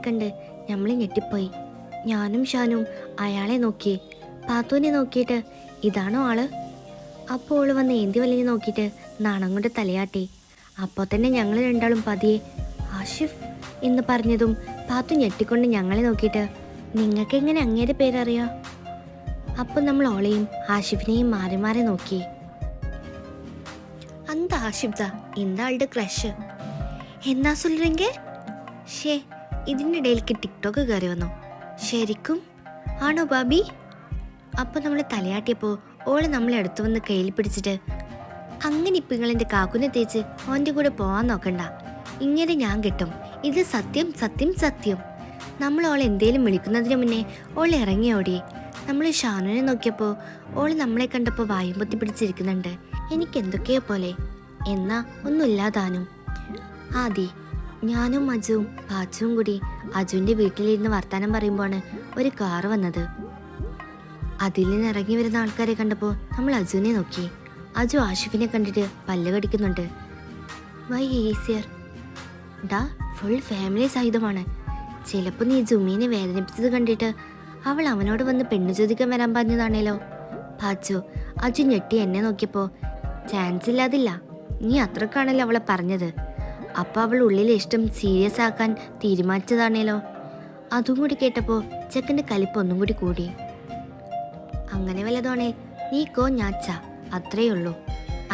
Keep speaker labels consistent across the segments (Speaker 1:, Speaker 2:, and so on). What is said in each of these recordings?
Speaker 1: കണ്ട് നമ്മൾ ഞെട്ടിപ്പോയി. ഞാനും ഷാനും അയാളെ നോക്കി. പാത്തുവിനെ നോക്കിയിട്ട് ഇതാണോ ആള്? അപ്പോൾ ഓള് വന്ന് ഏന്തി വലിഞ്ഞ് നോക്കിയിട്ട് നാണം കൊണ്ട് തലയാട്ടി. അപ്പോൾ തന്നെ ഞങ്ങൾ രണ്ടാളും പതിയെ ആഷിഫ് എന്ന് പറഞ്ഞതും പാത്തു ഞെട്ടിക്കൊണ്ട് ഞങ്ങളെ നോക്കിയിട്ട് നിങ്ങൾക്ക് എങ്ങനെ അങ്ങേരെ പേരറിയാം? അപ്പം നമ്മൾ ഓളെയും ആഷിഫിനെയും മാറി മാറി നോക്കി. അന്ത ആഷിഫ് இந்த ആളുടെ ക്രഷ് എന്നാ சொல்றீங்க? ഷേ ഇതിൻ്റെ ഇടയിലേക്ക് ടിക്ടോക്ക് കയറി വന്നു. ശരിക്കും ആണോ ബാബി? അപ്പം നമ്മൾ തലയാട്ടിയപ്പോൾ ഓള് നമ്മളെ അടുത്ത് വന്ന് കയ്യിൽ പിടിച്ചിട്ട് അങ്ങനെ ഇപ്പം നിങ്ങളെൻ്റെ കാക്കുനെ തേച്ച് ഓൻ്റെ കൂടെ പോകാൻ നോക്കണ്ട, ഇങ്ങനെ ഞാൻ കിട്ടും, ഇത് സത്യം സത്യം സത്യം. നമ്മൾ ഓൾ എന്തേലും വിളിക്കുന്നതിന് മുന്നേ ഓൾ ഇറങ്ങി ഓടി. നമ്മൾ ഷാനുവിനെ നോക്കിയപ്പോൾ ഓൾ നമ്മളെ കണ്ടപ്പോൾ വായും പൊത്തി പിടിച്ചിരിക്കുന്നുണ്ട്. എനിക്ക് എന്തൊക്കെയോ പോലെ, എന്നാ ഒന്നുമില്ലാതാനും. ആദി ഞാനും അജുവും പാച്ചുവും കൂടി അജുവിൻ്റെ വീട്ടിലിരുന്ന് വർത്താനം പറയുമ്പോഴാണ് ഒരു കാറ് വന്നത്. അതിൽ നിന്ന് ഇറങ്ങി വരുന്ന ആൾക്കാരെ കണ്ടപ്പോൾ നമ്മൾ അജുവിനെ നോക്കി. അജു ആഷിഫിനെ കണ്ടിട്ട് പല്ല് കടിക്കുന്നുണ്ട്. വൈ ഈസിയർ ഡാ, ഫുൾ ഫാമിലി സഹിതമാണ്. ചിലപ്പോൾ നീ ജുമീനെ വേദനിപ്പിച്ചത് കണ്ടിട്ട് അവൾ അവനോട് വന്ന് പെണ്ണു ചോദിക്കാൻ വരാൻ പറഞ്ഞതാണേലോ. പാച്ചു അജു ഞെട്ടി എന്നെ നോക്കിയപ്പോൾ ചാൻസ് ഇല്ലാതില്ല, നീ അത്രക്കാണല്ലോ അവളെ പറഞ്ഞത്. അപ്പോൾ അവൾ ഉള്ളിലെ ഇഷ്ടം സീരിയസ് ആക്കാൻ തീരുമാനിച്ചതാണേലോ. അതും കൂടി കേട്ടപ്പോൾ ചെക്കൻ്റെ കലിപ്പ് ഒന്നും കൂടി കൂടി. അങ്ങനെ വല്ലതോണേ നീക്കോ ഞാച്ച, അത്രയേ ഉള്ളൂ.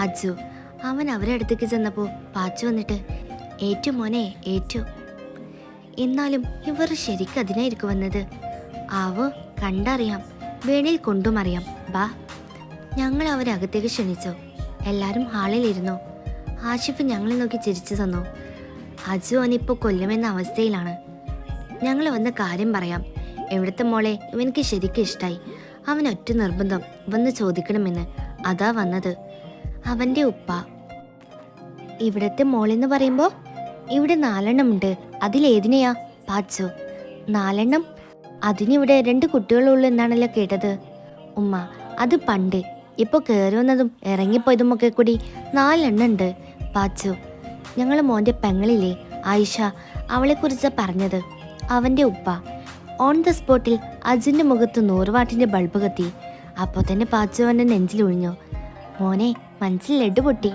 Speaker 1: അജു അവൻ അവരെ അടുത്തേക്ക് ചെന്നപ്പോൾ പാച്ചു വന്നിട്ട് ഏറ്റു മോനെ ഏറ്റു. എന്നാലും ഇവർ ശരിക്കും അതിനായിരിക്കും വന്നത്. ആവോ കണ്ടറിയാം, വേണയിൽ കൊണ്ടും അറിയാം. ബാ. ഞങ്ങൾ അവരെ അകത്തേക്ക് ക്ഷണിച്ചു. എല്ലാവരും ഹാളിലിരുന്നു. ആഷിഫ് ഞങ്ങളെ നോക്കി ചിരിച്ചു തന്നു. അജു അവനിപ്പോൾ കൊല്ലുമെന്ന അവസ്ഥയിലാണ്. ഞങ്ങൾ വന്ന കാര്യം പറയാം. എവിടുത്തെ മോളെ ഇവനിക്ക് ശരിക്കും ഇഷ്ടമായി. അവൻ ഒറ്റ നിർബന്ധം വന്ന് ചോദിക്കണമെന്ന്, അതാ വന്നത്. അവൻ്റെ ഉപ്പ. ഇവിടത്തെ മോളെന്ന് പറയുമ്പോൾ ഇവിടെ 4 ഉണ്ട്. അതിലേതിനെയാ? പാച്ചു. 4? അതിനിവിടെ 2 കുട്ടികളുള്ളൂ എന്നാണല്ലോ കേട്ടത്. ഉമ്മ അത് പണ്ട്, ഇപ്പോൾ കയറി വന്നതും ഇറങ്ങിപ്പോയതും ഒക്കെ കൂടി 4 ഉണ്ട്. പാച്ചു ഞങ്ങൾ മോൻ്റെ പെങ്ങളില്ലേ ആയിഷ, അവളെക്കുറിച്ചാണ് പറഞ്ഞത്. അവൻ്റെ ഉപ്പ. ഓൺ ദ സ്പോട്ടിൽ അജുൻ്റെ മുഖത്ത് 100 വാട്ടിൻ്റെ ബൾബ് കത്തി. അപ്പോൾ തന്നെ പാച്ചു അവൻ്റെ നെഞ്ചിലൊഴിഞ്ഞു. മോനെ മനസ്സിൽ ലഡു പൊട്ടി.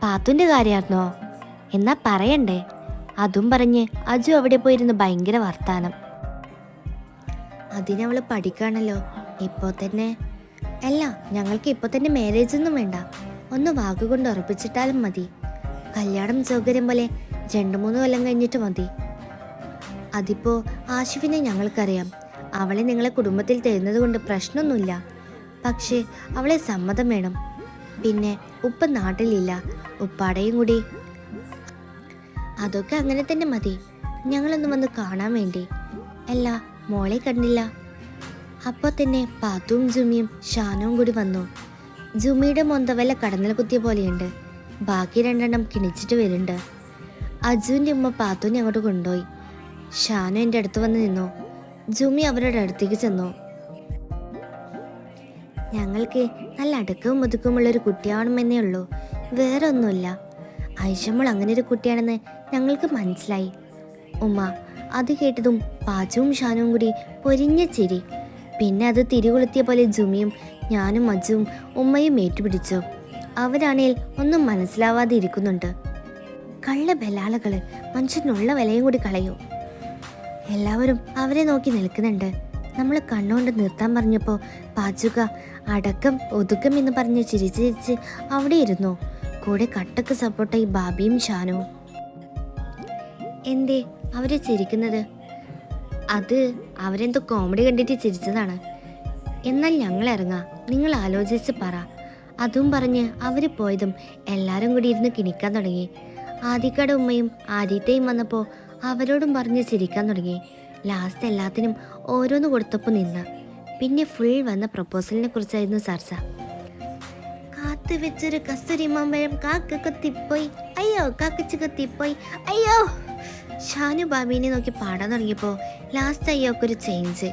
Speaker 1: പാത്തുൻ്റെ കാര്യമായിരുന്നോ? എന്നാ പറയണ്ടേ? അതും പറഞ്ഞ് അജു അവിടെ പോയിരുന്ന് ഭയങ്കര വർത്താനം. അതിനവൾ പഠിക്കാണല്ലോ ഇപ്പോൾ തന്നെ. അല്ല, ഞങ്ങൾക്ക് ഇപ്പോൾ തന്നെ മാരേജ് ഒന്നും വേണ്ട, ഒന്ന് വാക്കുകൊണ്ട് ഉറപ്പിച്ചിട്ടാലും മതി. കല്യാണം സൗകര്യം പോലെ 2-3 കൊല്ലം കഴിഞ്ഞിട്ട് മതി. അതിപ്പോൾ ആഷിഫിനെ ഞങ്ങൾക്കറിയാം. അവളെ നിങ്ങളെ കുടുംബത്തിൽ തരുന്നത് കൊണ്ട് പ്രശ്നമൊന്നുമില്ല. പക്ഷേ അവളെ സമ്മതം വേണം. പിന്നെ ഉപ്പ നാട്ടിലില്ല, ഉപ്പാടയും കൂടി. അതൊക്കെ അങ്ങനെ തന്നെ മതി. ഞങ്ങളൊന്ന് വന്ന് കാണാൻ വേണ്ടി. അല്ല, മോളെ കണ്ടില്ല. അപ്പോൾ തന്നെ പാത്തുവും ജുമിയും ഷാനുവും കൂടി വന്നു. ജുമിയുടെ മൊന്ത വല്ല കടന്നൽ കുത്തിയ പോലെയുണ്ട്. ബാക്കി 2 കിണിച്ചിട്ട് വരുന്നുണ്ട്. അജുവിൻ്റെ ഉമ്മ പാത്തുവിനെ അങ്ങോട്ട് കൊണ്ടുപോയി. ഷാനു എൻ്റെ അടുത്ത് വന്ന് നിന്നു. ജുമി അവരുടെ അടുത്തേക്ക് ചെന്നു. ഞങ്ങൾക്ക് നല്ല അടുക്കവും ഒതുക്കമുള്ളൊരു കുട്ടിയാവണമെന്നേ ഉള്ളൂ, വേറെ ഒന്നുമില്ല. ഐഷമ്മൾ അങ്ങനെ ഒരു കുട്ടിയാണെന്ന് ഞങ്ങൾക്ക് മനസ്സിലായി. ഉമ്മ അത് കേട്ടതും പാച്ചുവും ഷാനുവും കൂടി പൊരിഞ്ഞ ചിരി. പിന്നെ അത് തിരികൊളുത്തിയ പോലെ ജുമിയും ഞാനും അജുവും ഉമ്മയും ഏറ്റുപിടിച്ചു. അവരാണേൽ ഒന്നും മനസ്സിലാവാതെ ഇരിക്കുന്നുണ്ട്. കള്ള ബലാലകള് മനുഷ്യനുള്ള വിലയും കൂടി കളയൂ. എല്ലാവരും അവരെ നോക്കി നിൽക്കുന്നുണ്ട്. നമ്മൾ കണ്ണുകൊണ്ട് നിർത്താൻ പറഞ്ഞപ്പോൾ പാച്ചുക അടക്കം ഒതുക്കം എന്ന് പറഞ്ഞ് ചിരിച്ച് അവിടെ ഇരുന്നു. കൂടെ കട്ടക്ക് സപ്പോർട്ടായി ബാബിയും ഷാനുവും. എന്തേ അവരെ ചിരിക്കുന്നത്? അത് അവരെന്തോ കോമഡി കണ്ടിട്ട് ചിരിച്ചതാണ്. എന്നാൽ ഞങ്ങൾ ഇറങ്ങാം, നിങ്ങൾ ആലോചിച്ച് പറ. അതും പറഞ്ഞ് അവർ പോയതും എല്ലാവരും കൂടി ഇരുന്ന് കിണിക്കാൻ തുടങ്ങി. ആദിക്കയുടെ ഉമ്മയും ആദ്യത്തെയും വന്നപ്പോൾ അവരോടും പറഞ്ഞ് ചിരിക്കാൻ തുടങ്ങി. ലാസ്റ്റ് എല്ലാത്തിനും ഓരോന്ന് കൊടുത്തപ്പോൾ നിന്ന്. പിന്നെ ഫുൾ വന്ന പ്രപ്പോസലിനെ കുറിച്ചായിരുന്നു ചർച്ച. കാത്തു വെച്ചൊരു കസ്തൂരി മാമ്പഴം കാക്ക കൊത്തിപ്പോയി, അയ്യോ കാക്കച്ച് കൊത്തിപ്പോയി, അയ്യോ. ഷാനു ബാബീനെ നോക്കി പാടാൻ തുടങ്ങിയപ്പോൾ ലാസ്റ്റ് അയ്യോക്കൊരു ചേഞ്ച്.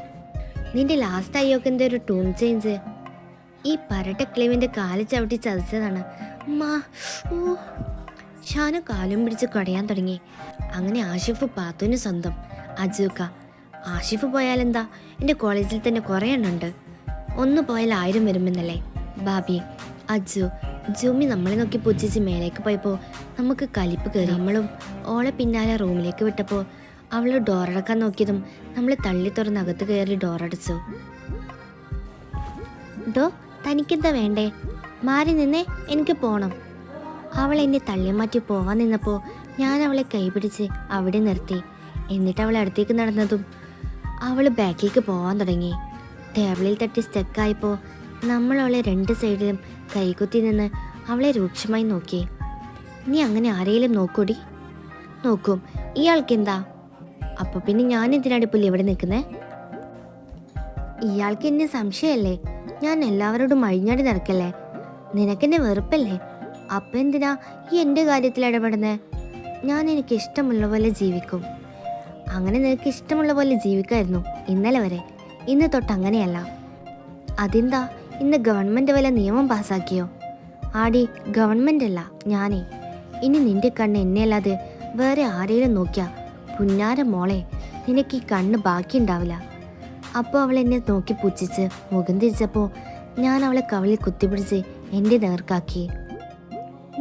Speaker 1: നിന്റെ ലാസ്റ്റ് അയ്യോക്ക് എന്താ ഒരു ടൂൺ ചേഞ്ച്? ഈ പരട്ട ക്ലിവിൻ്റെ കാല് ചവിട്ടി ചതച്ചതാണ് മാ. ഓ. ഷാനു കാലും പിടിച്ച് കുടയാൻ തുടങ്ങി. അങ്ങനെ ആഷിഫ് പാത്തുവിന് സ്വന്തം. അജുക്ക. ആഷിഫ് പോയാലെന്താ, എൻ്റെ കോളേജിൽ തന്നെ കുറേ എണ്ണുണ്ട്. ഒന്ന് പോയാൽ 1000 വരുമെന്നല്ലേ. ബാബി, അജു, ജൂമി നമ്മളെ നോക്കി പുച്ഛിച്ച് മേലേക്ക് പോയപ്പോൾ നമുക്ക് കലിപ്പ് കയറി. നമ്മളും ഓളെ പിന്നാലെ റൂമിലേക്ക് വിട്ടപ്പോൾ അവൾ ഡോറടക്കാൻ നോക്കിയതും നമ്മൾ തള്ളി തുറന്ന് അകത്ത് കയറി ഡോറടച്ചു. ഡോ, തനിക്കെന്താ വേണ്ടേ? മാറി നിന്നേ, എനിക്ക് പോണം. അവൾ എന്നെ തള്ളി മാറ്റി പോവാൻ നിന്നപ്പോൾ ഞാൻ അവളെ കൈപിടിച്ച് അവിടെ നിർത്തി. എന്നിട്ട് അവൾ അടുത്തേക്ക് നടന്നതും അവൾ ബാക്കിലേക്ക് പോവാൻ തുടങ്ങി. ടേബിളിൽ തട്ടി സ്റ്റക്കായപ്പോൾ നമ്മൾ അവളെ 2 സൈഡിലും കൈകുത്തി നിന്ന് അവളെ രൂക്ഷമായി നോക്കി. നീ അങ്ങനെ ആരെയും നോക്കൂടി? നോക്കും. ഇയാൾക്കെന്താ? അപ്പോൾ പിന്നെ ഞാൻ എന്തിനാണ് ഇപ്പോൾ ഇവിടെ നിൽക്കുന്നത്? ഇയാൾക്ക് എന്നെ സംശയമല്ലേ? ഞാൻ എല്ലാവരോടും അഴിഞ്ഞാടി നടക്കല്ലേ? നിനക്കെന്നെ വെറുപ്പല്ലേ? അപ്പം എന്തിനാ ഈ എൻ്റെ കാര്യത്തിൽ ഇടപെടുന്നേ? ഞാൻ എനിക്ക് ഇഷ്ടമുള്ള പോലെ ജീവിക്കും. അങ്ങനെ നിനക്ക് ഇഷ്ടമുള്ള പോലെ ജീവിക്കായിരുന്നു ഇന്നലെ വരെ. ഇന്ന് തൊട്ട് അങ്ങനെയല്ല. അതെന്താ, ഇന്ന് ഗവൺമെൻറ് വല്ല നിയമം പാസ്സാക്കിയോ? ആടി, ഗവൺമെൻ്റ് അല്ല, ഞാനേ. ഇനി നിന്റെ കണ്ണ് എന്നെ അല്ലാതെ വേറെ ആരെയും നോക്കിയാ പുന്നാര മോളെ, നിനക്ക് ഈ കണ്ണ് ബാക്കിയുണ്ടാവില്ല. അപ്പോൾ അവൾ എന്നെ നോക്കി പുച്ഛിച്ച് മുഖം തിരിച്ചപ്പോൾ ഞാൻ അവളെ കവളിൽ കുത്തിപ്പിടിച്ച് എൻ്റെ നേർക്കാക്കി.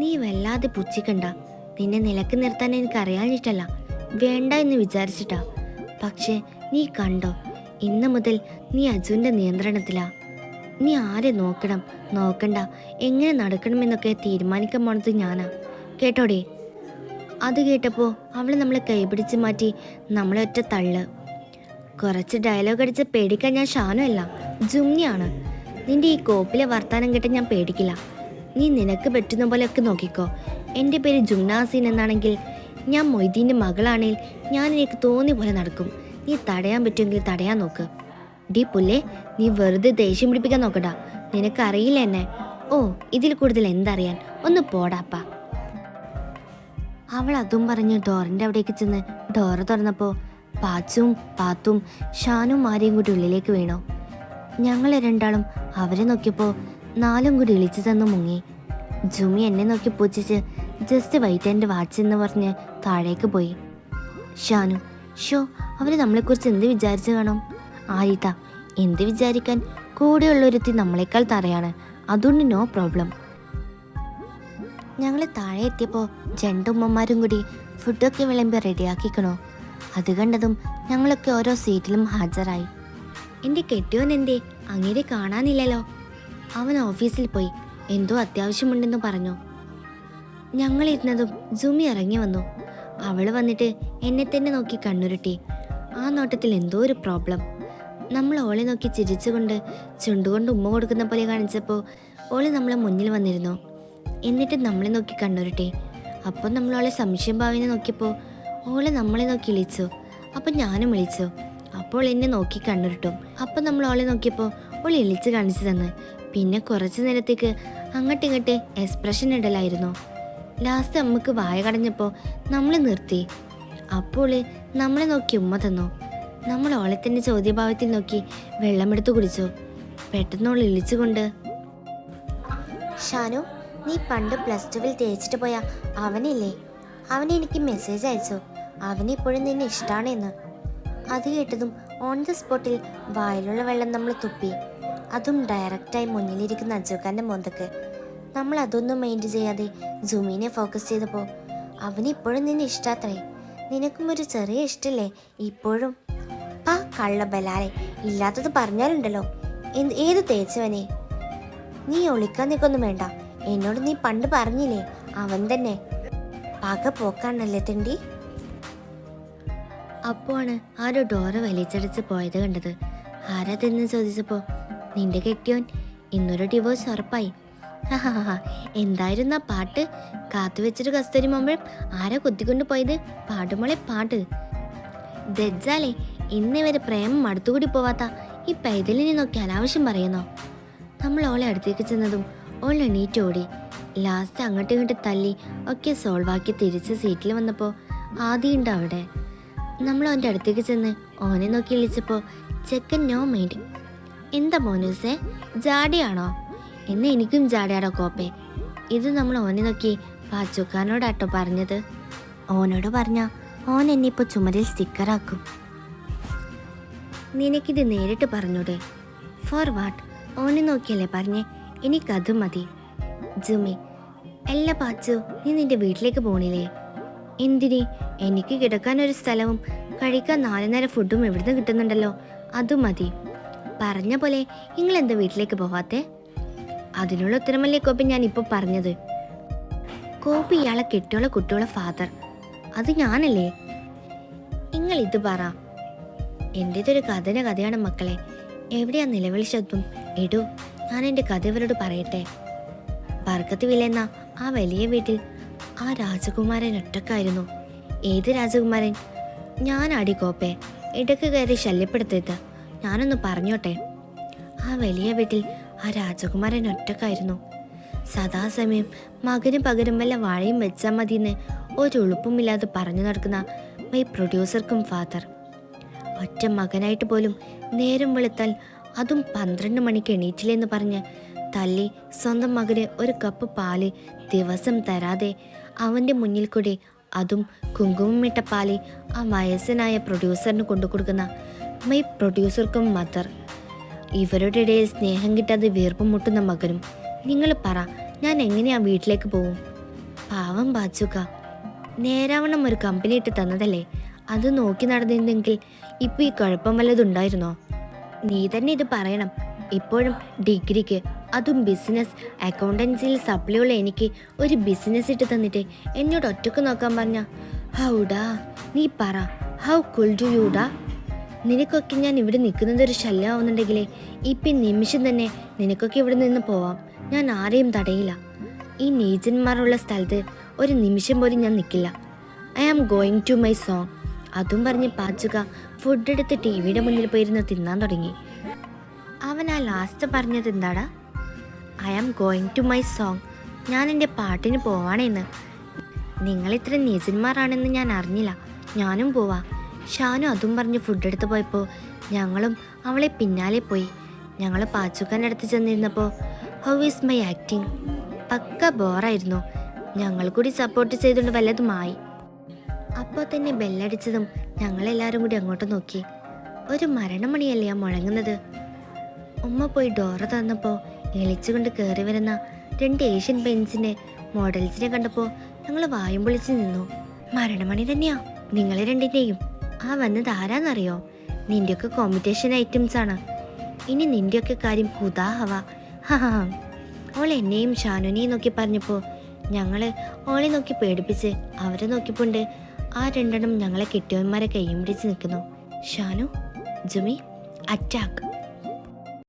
Speaker 1: നീ വല്ലാതെ പുച്ഛിക്കണ്ട. നിന്നെ നിലക്ക് നിർത്താൻ എനിക്ക് അറിയാഞ്ഞിട്ടല്ല, വേണ്ട എന്ന് വിചാരിച്ചിട്ടാ. പക്ഷേ നീ കണ്ടോ, ഇന്ന് മുതൽ നീ അജുവിൻ്റെ നിയന്ത്രണത്തിലാ. നീ ആരെ നോക്കണം നോക്കണ്ട എങ്ങനെ നടക്കണമെന്നൊക്കെ തീരുമാനിക്കാൻ പോണത് ഞാനാ, കേട്ടോടെ? അത് കേട്ടപ്പോൾ അവൾ നമ്മളെ കൈപിടിച്ച് മാറ്റി നമ്മളെ ഒറ്റ തള്ള്. കുറച്ച് ഡയലോഗ് അടിച്ച് പേടിക്കാൻ ഞാൻ ഷാനുമല്ല, ജുംനിയാണ്. നിന്റെ ഈ കോപ്പിലെ വർത്താനം കേട്ട് ഞാൻ പേടിക്കില്ല. നീ നിനക്ക് പറ്റുന്ന പോലെയൊക്കെ നോക്കിക്കോ. എൻ്റെ പേര് ജുംനാസീൻ എന്നാണെങ്കിൽ ഞാൻ മൊയ്തീൻ്റെ മകളാണെങ്കിൽ ഞാൻ എനിക്ക് തോന്നിയ പോലെ നടക്കും. നീ തടയാൻ പറ്റുമെങ്കിൽ തടയാൻ നോക്ക്. ഡി പുല്ലേ, നീ വെറുതെ ദേഷ്യം പിടിപ്പിക്കാൻ നോക്കണ്ട. നിനക്കറിയില്ല എന്നെ. ഓ, ഇതിൽ കൂടുതൽ എന്തറിയാൻ? ഒന്ന് പോടാപ്പാ. അവൾ അതും പറഞ്ഞ് ഡോറിൻ്റെ അവിടേക്ക് ചെന്ന് ഡോറ് തുറന്നപ്പോൾ പാച്ചും പാത്തും ഷാനും ആരെയും കൂടി ഉള്ളിലേക്ക് വീണു. ഞങ്ങൾ രണ്ടാളും അവരെ നോക്കിയപ്പോൾ 4 കൂടി ഇളിച്ചു തന്നു മുങ്ങി. ജുമി എന്നെ നോക്കി പൂച്ചിച്ച് ജസ്റ്റ് വൈറ്റ് ആൻഡ് വാച്ച് എന്ന് പറഞ്ഞ് താഴേക്ക് പോയി. ഷാനു, ഷോ, അവർ നമ്മളെക്കുറിച്ച് എന്ത് വിചാരിച്ചു കാണും? ആരിത, എന്ത് വിചാരിക്കാൻ? കൂടെയുള്ളൊരുത്തി നമ്മളെക്കാൾ തറയാണ്, അതുകൊണ്ട് നോ പ്രോബ്ലം. ഞങ്ങൾ താഴെ എത്തിയപ്പോൾ 2 ഉമ്മമാരും കൂടി ഫുഡൊക്കെ വിളമ്പി റെഡിയാക്കിക്കണോ. അത് കണ്ടതും ഞങ്ങളൊക്കെ ഓരോ സീറ്റിലും ഹാജരായി. എൻ്റെ കെട്ടിയോൻ എന്തേ? അങ്ങേരെ കാണാനില്ലല്ലോ. അവൻ ഓഫീസിൽ പോയി, എന്തോ അത്യാവശ്യമുണ്ടെന്ന് പറഞ്ഞു. ഞങ്ങളിരുന്നതും ജുമി ഇറങ്ങി വന്നു. അവൾ വന്നിട്ട് എന്നെ തന്നെ നോക്കി കണ്ണുരുട്ടി. ആ നോട്ടത്തിൽ എന്തോ ഒരു പ്രോബ്ലം. നമ്മൾ ഓളെ നോക്കി ചിരിച്ചുകൊണ്ട് ചുണ്ടുകൊണ്ട് ഉമ്മ കൊടുക്കുന്ന പോലെ കാണിച്ചപ്പോൾ ഓളെ നമ്മളെ മുന്നിൽ വന്നിരുന്നു. എന്നിട്ട് നമ്മളെ നോക്കി കണ്ണുരുട്ടി. അപ്പം നമ്മളോളെ സംശയം ഭാവിനെ നോക്കിയപ്പോൾ ഓളെ നമ്മളെ നോക്കി വിളിച്ചു. അപ്പം ഞാനും വിളിച്ചു. അപ്പോൾ എന്നെ നോക്കി കണ്ണുരുട്ടും. അപ്പം നമ്മൾ ഓളെ നോക്കിയപ്പോൾ ഓൾ ഇളിച്ച് കാണിച്ചു തന്ന്. പിന്നെ കുറച്ച് നേരത്തേക്ക് അങ്ങോട്ടിങ്ങോട്ട് എക്സ്പ്രഷൻ ഇടലായിരുന്നു. ലാസ്റ്റ് അമ്മക്ക് വായ കടഞ്ഞപ്പോൾ നമ്മൾ നിർത്തി. അപ്പോൾ നമ്മളെ നോക്കി ഉമ്മ തന്നു. നമ്മൾ ഓളെ തന്നെ ചോദ്യഭാവത്തിൽ നോക്കി വെള്ളമെടുത്ത് കുടിച്ചു. പെട്ടെന്നോൾ ഇളിച്ചുകൊണ്ട്, ഷാനു, നീ പണ്ട് +2 തേച്ചിട്ട് പോയ അവനില്ലേ, അവനെനിക്ക് മെസ്സേജ് അയച്ചു. അവനിപ്പോഴും നിന്നെ ഇഷ്ടമാണെന്ന്. അത് കേട്ടതും ഓൺ ദ സ്പോട്ടിൽ വായിലുള്ള വെള്ളം നമ്മൾ തുപ്പി. അതും ഡയറക്റ്റായി മുന്നിലിരിക്കുന്ന അജുഖാൻ്റെ മോന്തക്ക്. നമ്മൾ അതൊന്നും മൈൻഡ് ചെയ്യാതെ ജുമീനെ ഫോക്കസ് ചെയ്തപ്പോൾ അവനിപ്പോഴും നിന്നെ ഇഷ്ടാത്രേ. നിനക്കും ഒരു ചെറിയ ഇഷ്ടല്ലേ ഇപ്പോഴും? ആ കള്ള ബലാലെ, ഇല്ലാത്തത് പറഞ്ഞാലുണ്ടല്ലോ. ഏത് തേച്ചവനെ? നീ ഒളിക്കാൻ നിൽക്കൊന്നും വേണ്ട. എന്നോട് നീ പണ്ട് പറഞ്ഞില്ലേ, അവൻ തന്നെ. പക പോക്കാണല്ലേ തിണ്ടി. അപ്പോഴാണ് ആരോ ഡോറ് വലിച്ചടച്ച് പോയത് കണ്ടത്. ആരാതെന്ന് ചോദിച്ചപ്പോൾ, നിന്റെ കെട്ടിയോൻ, ഇന്നൊരു ഡിവോഴ്സ് ഉറപ്പായി. എന്തായിരുന്നു ആ പാട്ട്? കാത്തുവെച്ചൊരു കസ്തൂരി മാമ്പഴം ആരാ കുത്തിക്കൊണ്ട് പോയത്? പാടുമോളെ പാട്ട്. ദജ്ജാലേ, ഇന്നേ വരെ പ്രേമം അടുത്തുകൂടി പോവാത്ത ഈ പൈതലിനെ നോക്കി അനാവശ്യം പറയുന്നോ? നമ്മൾ ഓളെ അടുത്തേക്ക് ചെന്നതും ഓൾ എണീറ്റ് ഓടി. ലാസ്റ്റ് അങ്ങോട്ടും ഇങ്ങോട്ട് തല്ലി ഒക്കെ സോൾവാക്കി തിരിച്ച് സീറ്റിൽ വന്നപ്പോൾ ആദ്യമുണ്ട് അവിടെ. നമ്മൾ അവൻ്റെ അടുത്തേക്ക് ചെന്ന് ഓനെ നോക്കി വിളിച്ചപ്പോൾ ചെക്കൻ നോ മൈൻഡ്. എന്താ മോനൂസേ, ജാടിയാണോ? എന്നെ എനിക്കും ജാടിയാടോ കോപ്പേ. ഇത് നമ്മൾ ഓനെ നോക്കി പാച്ചുക്കാനോടാട്ടോ പറഞ്ഞത്. ഓനോട് പറഞ്ഞാൽ ഓൻ എന്നെ ഇപ്പോൾ ചുമരിൽ സ്റ്റിക്കറാക്കും. നിനക്കിത് നേരിട്ട് പറഞ്ഞൂടെ? For what? ഓനെ നോക്കിയല്ലേ പറഞ്ഞേ, എനിക്കത് മതി. ജുമി: അല്ല പാച്ചു, നീ നിന്റെ വീട്ടിലേക്ക് പോണില്ലേ? എന്തിന്? എനിക്ക് കിടക്കാൻ ഒരു സ്ഥലവും കഴിക്കാൻ 4 നേരം ഫുഡും എവിടുന്ന് കിട്ടുന്നുണ്ടല്ലോ, അതും മതി. പറഞ്ഞ പോലെ നിങ്ങൾ എന്താ വീട്ടിലേക്ക് പോകാത്തെ? അതിനുള്ള ഉത്തരമല്ലേ കോപ്പി ഞാൻ ഇപ്പോൾ പറഞ്ഞത്. കോപ്പി ഇയാളെ കെട്ടിയോളെ കുട്ടിയോളെ ഫാദർ, അത് ഞാനല്ലേ. നിങ്ങൾ ഇത് പറ. എൻ്റേതൊരു കഥയാണ് മക്കളെ. എവിടെയാ നിലവിളി ശബ്ദം? ഇടൂ, ഞാൻ എൻ്റെ കഥ ഇവരോട് പറയട്ടെ. ബർക്കത്ത് വില്ലെന്ന ആ വലിയ വീട്ടിൽ ആ രാജകുമാരൻ ഒറ്റക്കായിരുന്നു. ഏത് രാജകുമാരൻ? ഞാനാടി കോപ്പെ, ഇടയ്ക്ക് കയറി ശല്യപ്പെടുത്തരുത്. ഞാനൊന്ന് പറഞ്ഞോട്ടെ. ആ വലിയ വീട്ടിൽ ആ രാജകുമാരൻ ഒറ്റക്കായിരുന്നു. സദാസമയം മകന് പകരം വല്ല വാഴയും വെച്ചാൽ മതിയെന്ന് ഒരു ഉളുപ്പുമില്ലാതെ പറഞ്ഞു നടക്കുന്ന മൈ പ്രൊഡ്യൂസർക്കും ഫാദർ. ഒറ്റ മകനായിട്ട് പോലും നേരം വെളുത്താൽ അതും 12 മണിക്ക് എണീറ്റില്ലെന്ന് പറഞ്ഞ് തല്ലി സ്വന്തം മകന് ഒരു കപ്പ് പാല് ദിവസം തരാതെ അവൻ്റെ മുന്നിൽ കൂടി, അതും കുങ്കുമമിട്ട പാല് ആ വയസ്സനായ പ്രൊഡ്യൂസറിന് കൊണ്ടു കൊടുക്കുന്ന മൈ പ്രൊഡ്യൂസർക്കും മദർ. ഇവരുടെ ഇടയിൽ സ്നേഹം കിട്ടാതെ വീർപ്പ് മുട്ടുന്ന മകനും. നിങ്ങൾ പറ, ഞാൻ എങ്ങനെയാ വീട്ടിലേക്ക് പോവും? പാവം ബാച്ചുക, നേരാവണ്ണം ഒരു കമ്പനി ഇട്ട് തന്നതല്ലേ, അത് നോക്കി നടന്നിരുന്നെങ്കിൽ ഇപ്പം ഈ കുഴപ്പം വല്ലതുണ്ടായിരുന്നോ? നീ തന്നെ ഇത് പറയണം. ഇപ്പോഴും ഡിഗ്രിക്ക്, അതും ബിസിനസ് അക്കൗണ്ടൻസിയിൽ സപ്ലിയുള്ള എനിക്ക് ഒരു ബിസിനസ് ഇട്ട് തന്നിട്ട് എന്നോട് ഒറ്റക്ക് നോക്കാൻ പറഞ്ഞ ഹൗഡാ? നീ പറ, ഹൗ കുൾ ഡു യൂഡാ? നിനക്കൊക്കെ ഞാൻ ഇവിടെ നിൽക്കുന്നത് ഒരു ശല്യമാവുന്നുണ്ടെങ്കിലേ ഇപ്പം നിമിഷം തന്നെ നിനക്കൊക്കെ ഇവിടെ നിന്ന് പോവാം. ഞാൻ ആരെയും തടയില്ല. ഈ നീചന്മാരുള്ള സ്ഥലത്ത് ഒരു നിമിഷം പോലും ഞാൻ നിൽക്കില്ല. I am going to my song. അതും പറഞ്ഞ് പാച്ചുക ഫുഡ് എടുത്ത് TV-യുടെ മുന്നിൽ പോയിരുന്ന് തിന്നാൻ തുടങ്ങി. അവൻ ആ ലാസ്റ്റ് പറഞ്ഞത് എന്താടാ? I am going to my song. ഞാൻ എൻ്റെ പാട്ടിന് പോവാണെന്ന്. നിങ്ങളിത്ര നീചന്മാരാണെന്ന് ഞാൻ അറിഞ്ഞില്ല. ഞാനും പോവാ. ഷാനു അതും പറഞ്ഞ് ഫുഡ് എടുത്ത് പോയപ്പോൾ ഞങ്ങളും അവളെ പിന്നാലെ പോയി. ഞങ്ങൾ പാച്ചുക്കാൻ്റെ അടുത്ത് ചെന്നിരുന്നപ്പോൾ ഹൗ ഈസ് മൈ ആക്ടിങ്? പക്ക ബോറായിരുന്നു. ഞങ്ങൾ കൂടി സപ്പോർട്ട് ചെയ്തുകൊണ്ട് വല്ലതുമായി. അപ്പോൾ തന്നെ ബെല്ലടിച്ചതും ഞങ്ങളെല്ലാവരും കൂടി അങ്ങോട്ട് നോക്കി. ഒരു മരണമണിയല്ലേ ആ മുഴങ്ങുന്നത്. ഉമ്മ പോയി ഡോറ് തുറന്നപ്പോൾ എളിച്ചുകൊണ്ട് കയറി വരുന്ന 2 ഏഷ്യൻ പെയിൻസിൻ്റെ മോഡൽസിനെ കണ്ടപ്പോൾ ഞങ്ങൾ വായും പൊളിച്ച് നിന്നു. മരണമണി തന്നെയാ നിങ്ങളെ രണ്ടിൻ്റെയും. ആ വന്നത് ആരാന്നറിയോ? നിൻ്റെയൊക്കെ കോമ്പറ്റീഷൻ ഐറ്റംസ് ആണ്. ഇനി നിൻ്റെയൊക്കെ കാര്യം ഹുദാഹവ. ഓൾ എന്നെയും ഷാനുനെയും നോക്കി പറഞ്ഞപ്പോൾ ഞങ്ങൾ ഓളെ നോക്കി പേടിപ്പിച്ച് അവരെ നോക്കിപ്പോണ്ട് ആ 2 ഞങ്ങളെ കെട്ടിയവന്മാരെ കയ്യും പിടിച്ച് നിൽക്കുന്നു. ഷാനു, ജുമി, അറ്റാക്ക്.